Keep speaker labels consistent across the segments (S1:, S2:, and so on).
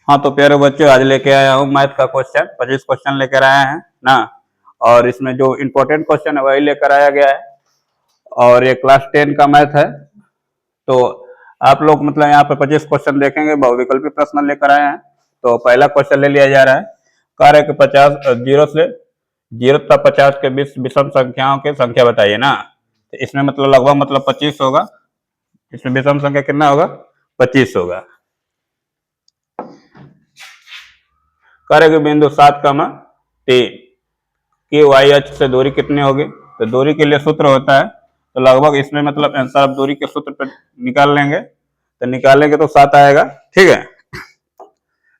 S1: हाँ तो प्यारे बच्चों, आज लेके आया हूँ मैथ का क्वेश्चन। 25 क्वेश्चन लेकर आए हैं ना, और इसमें जो इम्पोर्टेंट क्वेश्चन है वही लेकर आया गया है, और ये क्लास 10 का मैथ है। तो आप लोग मतलब यहाँ पे 25 क्वेश्चन देखेंगे, बहुविकल्पी प्रश्न लेकर आए हैं। तो पहला क्वेश्चन ले लिया जा रहा है, कार्य के 50 जीरो से 0 तक 50 के बीच विषम संख्याओं की संख्या बताइए ना। तो इसमें मतलब लगभग मतलब 25 होगा। इसमें विषम संख्या कितना होगा? 25 होगा। कार्य के बिंदु 7,3 की वाई अक्ष से दूरी कितनी होगी? तो दूरी के लिए सूत्र होता है, तो लगभग इसमें मतलब आंसर आप दूरी के सूत्र पर निकाल लेंगे, तो निकालेंगे तो 7 आएगा। ठीक है,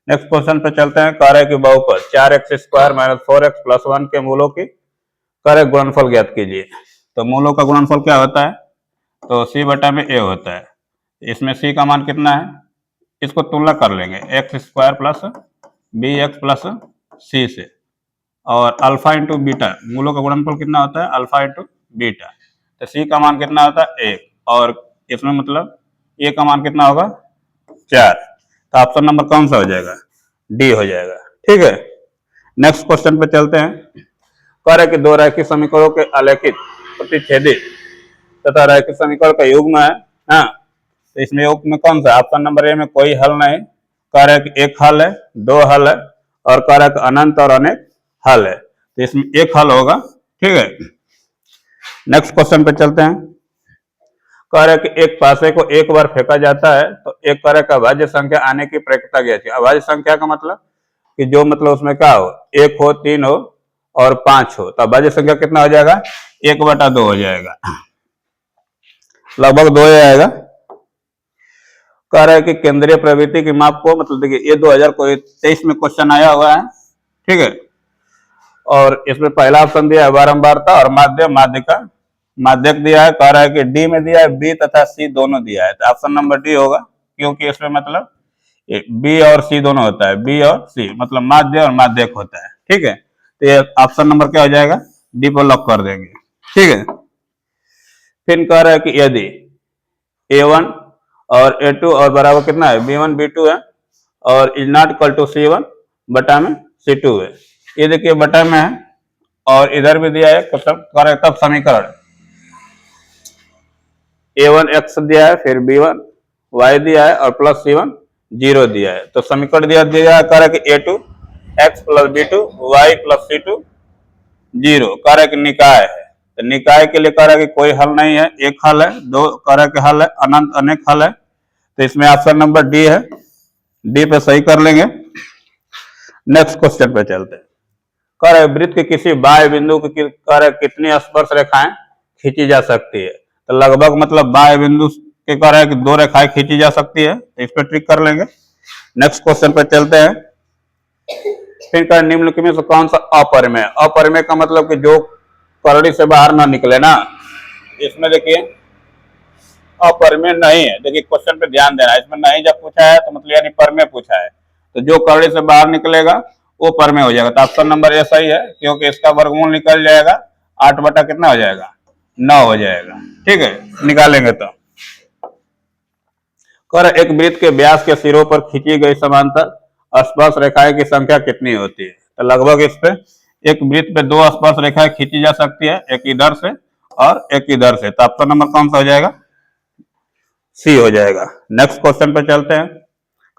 S1: नेक्स्ट क्वेश्चन पे चलते हैं। कार्य की बहुपद 4x² - 4x + 1 के मूलों की कार्य गुणनफल ज्ञात कीजिए। तो मूलों का गुणनफल क्या होता है? तो c/a होता है। इसमें c का मान कितना है? इसको तुलना कर लेंगे x² + bx + c से, और अल्फा इंटू बीटा, मूलों का गुणनफल कितना होता है? Alpha into beta. तो c का मान कितना होता है? 1, और इसमें मतलब a का मान कितना होगा? 4। तो ऑप्शन नंबर कौन सा हो जाएगा? डी हो जाएगा। ठीक है, नेक्स्ट क्वेश्चन पे चलते हैं। कार्य के दो रैखिक समीकरणों के आलेखित प्रतिच्छेदित तथा रैखिक समीकरण का युग्म है। हाँ, तो इसमें युग्म में कौन सा? ऑप्शन नंबर ए में कोई हल नहीं, कार्य के एक हल है, दो हल है, और कार्य का अनंत और अनेक हल है। तो इसमें एक हल होगा। ठीक है, नेक्स्ट क्वेश्चन पे चलते हैं। कार्य के एक पासे को एक बार फेंका जाता है तो एक कार्य का अभाज्य संख्या आने की प्रक्रिया क्या है? अभाज्य संख्या का मतलब कि जो मतलब उसमें क्या हो, 1 हो, 3 हो और 5 हो, तो अभाज्य संख्या कितना हो जाएगा? 1/2 हो जाएगा, लगभग 2 आएगा। कार्य की केंद्रीय प्रवृत्ति की माप को मतलब देखिए, ये 2023 में क्वेश्चन आया हुआ है। ठीक है, और इसमें पहला ऑप्शन दिया है बारंबारता और माध्यक दिया है। कह रहा है कि डी में दिया है, बी तथा सी दोनों दिया है, तो ऑप्शन नंबर डी होगा, क्योंकि इसमें मतलब बी और सी दोनों होता है, बी और सी मतलब माध्य और माध्यक होता है। ठीक है, तो ये ऑप्शन नंबर क्या हो जाएगा? डी पर लॉक कर देंगे। ठीक है, फिर कह रहा है कि यदि A1 और A2 और बराबर कितना है? B1 B2 है, और is not equal to C1 बटा में C2 है। ये देखिए बटा में है, और इधर भी दिया है, तब समीकरण A1 x दिया है, फिर B1 y दिया है, और प्लस C1 0 दिया है। तो समीकरण दिया है कि A2 x + B2 y + C2 0 कार्य की निकाय है। तो निकाय के लिए कार्य की कोई हल नहीं है, एक हल है, दो कार्य के हल है, अनंत अनेक हल है। तो इसमें ऑप्शन नंबर डी है, डी पे सही कर लेंगे। नेक्स्ट क्वेश्चन पे चलते हैं। कार्य वृत्त के किसी बाह्य बिंदु की कार्य कितनी स्पर्श रेखाएं खींची जा सकती है? तो लगभग मतलब बाह्य बिंदु के कार्य की 2 रेखाएं खींची जा सकती है, तो इस पर ट्रिक कर लेंगे। नेक्स्ट क्वेश्चन पे चलते हैं। फिर निम्नलिखित में से कौन सा अपरिमेय? अपरिमेय का मतलब कि जो करड़ी से बाहर ना निकले ना। इसमें देखिए अपरिमेय नहीं है, देखिए क्वेश्चन पे ध्यान देना, इसमें नहीं जब पूछा है तो मतलब यानी परमेय पूछा है, तो जो करड़ी से बाहर निकलेगा वो परमेय हो जाएगा। तो ऑप्शन नंबर ए सही है, क्योंकि इसका वर्गमूल निकल जाएगा 8 बटा कितना हो जाएगा? 9 हो जाएगा। ठीक है, निकालेंगे तो कर एक वृत्त के व्यास के सिरों पर खींची गई समांतर स्पर्श रेखाएं की संख्या कितनी होती है? तो लगभग इस पे एक वृत्त पे 2 स्पर्श रेखाएं खींची जा सकती है, एक इधर से और एक इधर से। तो ऑप्शन नंबर कौन सा हो जाएगा? सी हो जाएगा। नेक्स्ट क्वेश्चन पे चलते हैं।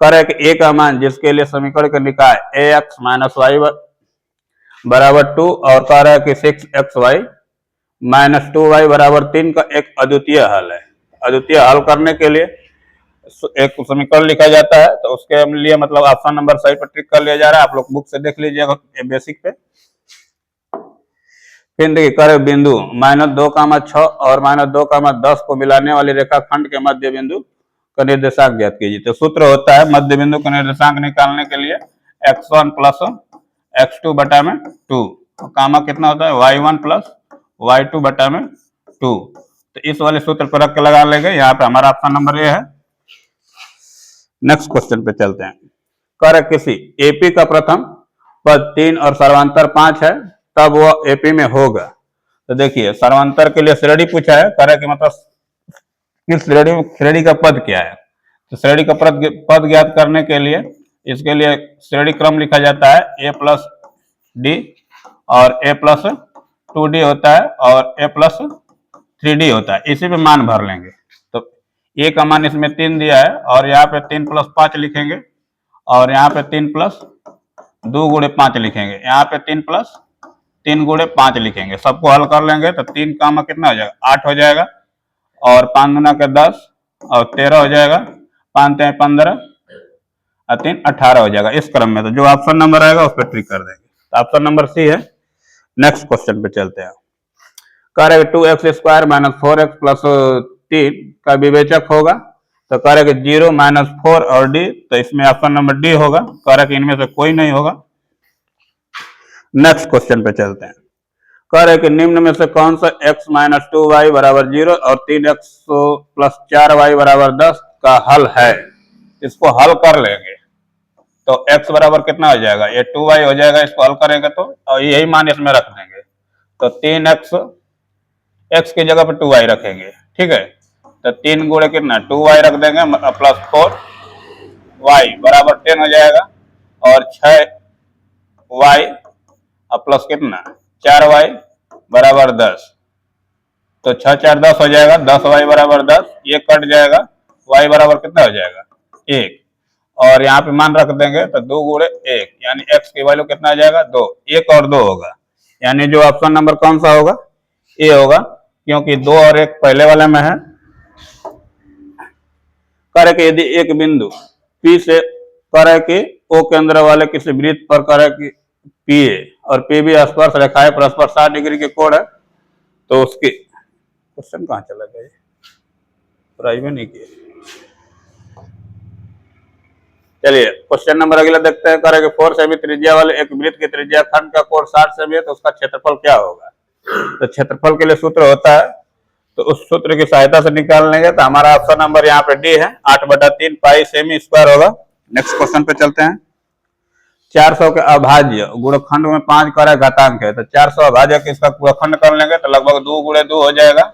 S1: कर एक ए का मान जिसके लिए समीकरण का निकाय ax - y बराबर 2 और कह है कि 6xy - 2y बराबर 3 का एक अद्वितीय हल है। अद्वितीय हल करने के लिए एक समीकरण लिखा जाता है, तो उसके लिए मतलब ऑप्शन नंबर सही पर टिक कर लिया जा रहा है। आप लोग बुक से देख लीजिएगा बेसिक पे। फिर देखिए कर बिंदु -2,6 और -2,10 को मिलाने वाली रेखाखंड के मध्य बिंदु का निर्देशांक ज्ञात कीजिए। तो सूत्र होता है मध्य बिंदु का निर्देशांक निकालने के लिए x1 + x2 बटा में 2, कामा कितना होता है? y1 + y2 बटा में 2। तो इस वाले सूत्र पर रख के लगा लेंगे। यहाँ पे हमारा ऑप्शन नंबर ए है। नेक्स्ट क्वेश्चन पे चलते हैं। कर किसी एपी का प्रथम पद 3 और सर्वांतर 5 है, तब वो एपी में होगा। तो देखिए सर्वांतर के लिए श्रेणी पूछा है, कर कि मतलब किस श्रेणी का पद क्या है। तो श्रेणी का पद ज्ञात करने के लिए इसके लिए श्रेणी क्रम लिखा जाता है a प्लस डी, और a प्लस 2d होता है और a प्लस 3d होता है। इसी पे मान भर लेंगे। तो a का मान इसमें 3 दिया है और यहाँ पे 3 प्लस 5 लिखेंगे, और यहाँ पे 3 प्लस 2 गुणे 5 लिखेंगे, यहाँ पे 3 प्लस 3 गुणे 5 लिखेंगे। सबको हल कर लेंगे तो 3 का मान कितना हो जाएगा, 8 हो जाएगा, और 5 गुना के 10 और 13 हो जाएगा, 5 3 15 और 3 18 हो जाएगा, इस क्रम में। तो जो ऑप्शन नंबर आएगा उस पर टिक कर देंगे। तो ऑप्शन नंबर सी है। नेक्स्ट क्वेश्चन पे चलते हैं। कह रहे 2x square minus 4x plus 3 का विवेचक होगा। तो कह रहे 0 माइनस 4 और d, तो इसमें ऑप्शन नंबर डी होगा। कह रहे इनमें से कोई नहीं होगा। नेक्स्ट क्वेश्चन पे चलते हैं। कह रहे कि निम्न में से कौन सा x माइनस 2y बराबर 0 और 3x प्लस 4y बराबर 10 का हल है। इसको हल कर लेंगे तो x बराबर कितना हो जाएगा, ये 2y हो जाएगा। इसको हल करेंगे तो और यही मान इसमें रख देंगे। तो 3x, x की जगह पर 2y रखेंगे, ठीक है। तो 3 गुणे कितना 2y रख देंगे प्लस 4y बराबर 10 हो जाएगा, और 6y और प्लस कितना 4y बराबर 10। तो 6 4 10 हो जाएगा, 10y बराबर 10, ये कट जाएगा, y बराबर कितना हो जाएगा 1, और यहाँ पे मान रख देंगे तो 2 गुणे 1, यानी x की वैल्यू कितना आ जाएगा 2, 1 और 2 होगा। यानी जो ऑप्शन नंबर कौन सा होगा, ए होगा, क्योंकि 2 और 1 पहले वाले में है। करे कि यदि एक बिंदु P से करे कि O केंद्र वाले किसी वृत्त पर करे कि PA और PB स्पर्श रेखाएं परस्पर 60 डिग्री के कोण है, तो उसकी क्वेश्चन कहाँ चला गया, पढ़ाई में नहीं किया। चलिए क्वेश्चन नंबर अगला देखते हैं। करें कि 4 सेमी त्रिज्या वाले एक वृत्त की त्रिज्या खंड का कोण 60 सेमी है, तो उसका क्षेत्रफल क्या होगा। तो क्षेत्रफल के लिए सूत्र होता है, तो उस सूत्र की सहायता से निकाल लेंगे। तो हमारा ऑप्शन नंबर यहाँ पे डी है, 8/3 पाई सेमी स्क्वायर होगा। नेक्स्ट क्वेश्चन पे चलते हैं। 400 के अभाज्य गुणखंड में 5 का घातांक है, तो 400 अभाज्य के इसका गुणखंड कर लेंगे तो लगभग 2 गुणे 2 हो जाएगा,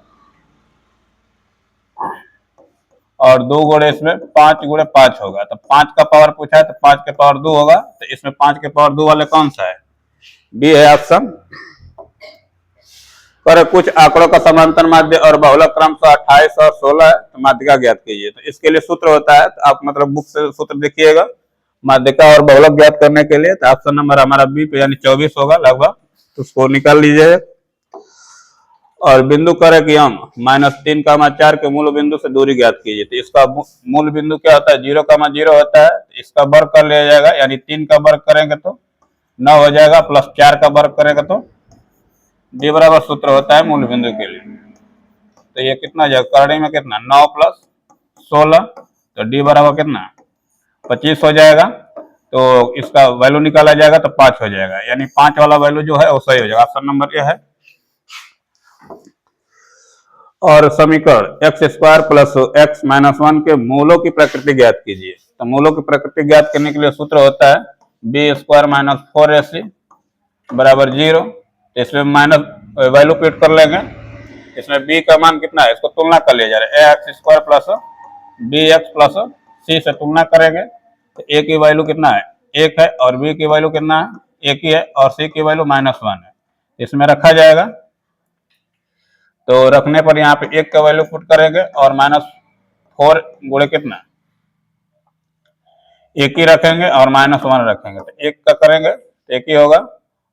S1: और 2 गुणे इसमें 5 गुणे 5 होगा। तो 5 का पावर पूछा है तो 5 के पावर 2 होगा। तो इसमें 5 के पावर 2 वाले कौन सा है, बी है ऑप्शन। पर कुछ आंकड़ों का समांतर माध्य और बहुलक क्रमशः 28 और 16 है, तो माध्यिका ज्ञात कीजिए। तो इसके लिए सूत्र होता है, तो आप मतलब बुक से सूत्र देखिएगा माध्यिका और बहुलक ज्ञात करने के लिए। तो ऑप्शन नंबर हमारा बी पे यानी 24 होगा लगभग, तो उसको निकाल लीजिए। और बिंदु करे कि हम -3,4 के मूल बिंदु से दूरी ज्ञात कीजिए। तो इसका मूल बिंदु क्या होता है, 0,0 होता है। इसका वर्ग कर लिया जाएगा, यानी 3 का वर्ग करेंगे तो 9 हो जाएगा, प्लस 4 का वर्ग करेंगे तो डी बराबर सूत्र होता है मूल बिंदु के लिए। तो ये कितना जाएगा, करणी में कितना 9 प्लस 16, तो डी बराबर कितना 25 हो जाएगा। तो इसका वैल्यू निकाला जाएगा तो 5 हो जाएगा, यानी 5 वाला वैल्यू जो है वो सही हो जाएगा। ऑप्शन नंबर ये है। और समीकरण x square plus x minus 1 के मूलों की प्रकृति ज्ञात कीजिए। तो मूलों की प्रकृति ज्ञात करने के लिए सूत्र होता है बी स्क्वायर माइनस 4ac बराबर 0। इसमें माइनस वैल्यू फिट कर लेंगे। इसमें b का मान कितना है, इसको तुलना कर लिया जा रहा है, ax square plus bx plus c से तुलना करेंगे। तो a की वैल्यू कितना है 1 है, और b की वैल्यू कितना है 1 ही है, और c की वैल्यू -1 है। इसमें रखा जाएगा, तो रखने पर यहाँ पे 1 का वैल्यू पुट करेंगे, और -4 गुणे कितना 1 ही रखेंगे और -1 रखेंगे। तो 1 का करेंगे तो 1 ही होगा,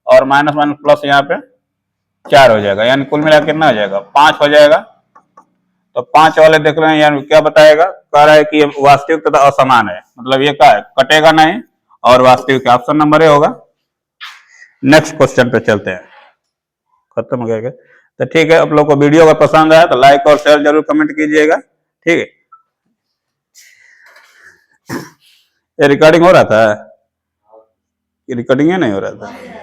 S1: और -1 प्लस यहाँ पे 4 हो जाएगा, यानी कुल मिला कितना हो जाएगा 5 हो जाएगा। तो 5 वाले देख रहे हैं, यानी क्या बताएगा, कह रहा है कि वास्तविक तथा असमान है, मतलब ये क्या है कटेगा नहीं, और वास्तविक ऑप्शन नंबर ए होगा। नेक्स्ट क्वेश्चन पे चलते हैं। खत्म हो गया। तो ठीक है, आप लोग को वीडियो अगर पसंद आया तो लाइक और शेयर जरूर कमेंट कीजिएगा, ठीक है। ये रिकॉर्डिंग हो रहा था, ये रिकॉर्डिंग नहीं हो रहा था।